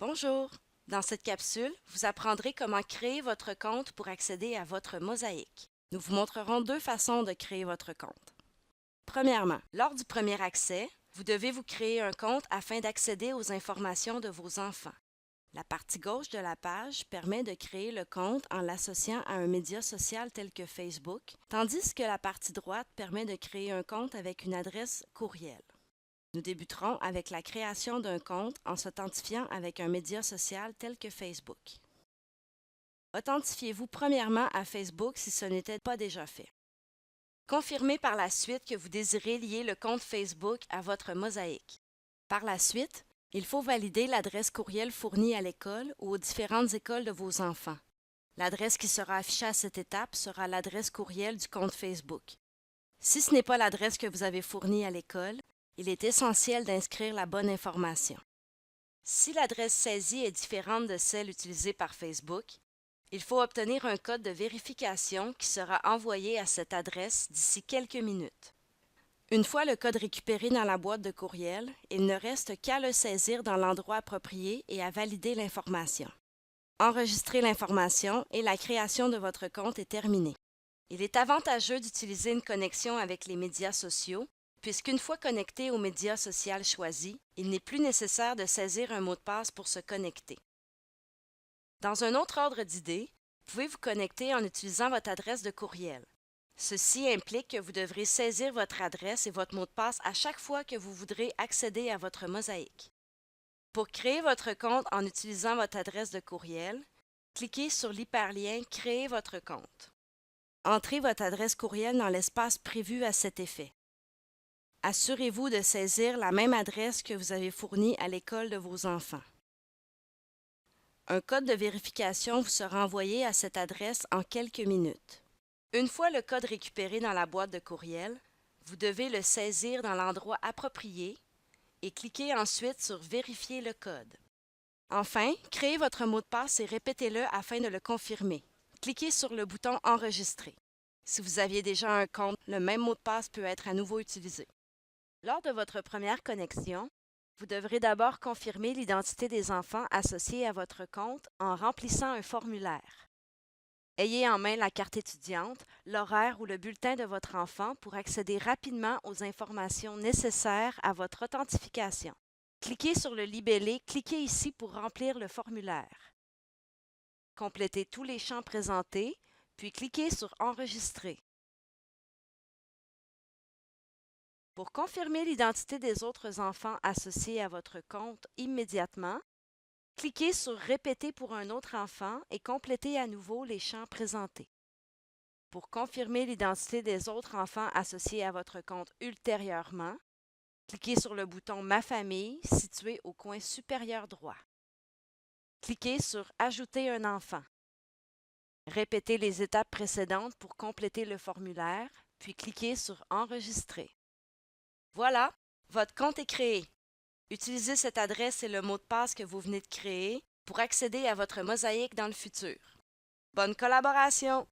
Bonjour! Dans cette capsule, vous apprendrez comment créer votre compte pour accéder à votre mosaïque. Nous vous montrerons deux façons de créer votre compte. Premièrement, lors du premier accès, vous devez vous créer un compte afin d'accéder aux informations de vos enfants. La partie gauche de la page permet de créer le compte en l'associant à un média social tel que Facebook, tandis que la partie droite permet de créer un compte avec une adresse courriel. Nous débuterons avec la création d'un compte en s'authentifiant avec un média social tel que Facebook. Authentifiez-vous premièrement à Facebook si ce n'était pas déjà fait. Confirmez par la suite que vous désirez lier le compte Facebook à votre mosaïque. Par la suite, il faut valider l'adresse courriel fournie à l'école ou aux différentes écoles de vos enfants. L'adresse qui sera affichée à cette étape sera l'adresse courriel du compte Facebook. Si ce n'est pas l'adresse que vous avez fournie à l'école, il est essentiel d'inscrire la bonne information. Si l'adresse saisie est différente de celle utilisée par Facebook, il faut obtenir un code de vérification qui sera envoyé à cette adresse d'ici quelques minutes. Une fois le code récupéré dans la boîte de courriel, il ne reste qu'à le saisir dans l'endroit approprié et à valider l'information. Enregistrez l'information et la création de votre compte est terminée. Il est avantageux d'utiliser une connexion avec les médias sociaux, puisqu'une fois connecté au média social choisi, il n'est plus nécessaire de saisir un mot de passe pour se connecter. Dans un autre ordre d'idées, vous pouvez vous connecter en utilisant votre adresse de courriel. Ceci implique que vous devrez saisir votre adresse et votre mot de passe à chaque fois que vous voudrez accéder à votre mosaïque. Pour créer votre compte en utilisant votre adresse de courriel, cliquez sur l'hyperlien « Créer votre compte ». Entrez votre adresse courriel dans l'espace prévu à cet effet. Assurez-vous de saisir la même adresse que vous avez fournie à l'école de vos enfants. Un code de vérification vous sera envoyé à cette adresse en quelques minutes. Une fois le code récupéré dans la boîte de courriel, vous devez le saisir dans l'endroit approprié et cliquez ensuite sur « Vérifier le code ». Enfin, créez votre mot de passe et répétez-le afin de le confirmer. Cliquez sur le bouton « Enregistrer ». Si vous aviez déjà un compte, le même mot de passe peut être à nouveau utilisé. Lors de votre première connexion, vous devrez d'abord confirmer l'identité des enfants associés à votre compte en remplissant un formulaire. Ayez en main la carte étudiante, l'horaire ou le bulletin de votre enfant pour accéder rapidement aux informations nécessaires à votre authentification. Cliquez sur le libellé « Cliquez ici pour remplir le formulaire ». Complétez tous les champs présentés, puis cliquez sur « Enregistrer ». Pour confirmer l'identité des autres enfants associés à votre compte immédiatement, cliquez sur « Répéter pour un autre enfant » et complétez à nouveau les champs présentés. Pour confirmer l'identité des autres enfants associés à votre compte ultérieurement, cliquez sur le bouton « Ma famille » situé au coin supérieur droit. Cliquez sur « Ajouter un enfant ». Répétez les étapes précédentes pour compléter le formulaire, puis cliquez sur « Enregistrer ». Voilà, votre compte est créé. Utilisez cette adresse et le mot de passe que vous venez de créer pour accéder à votre mosaïque dans le futur. Bonne collaboration!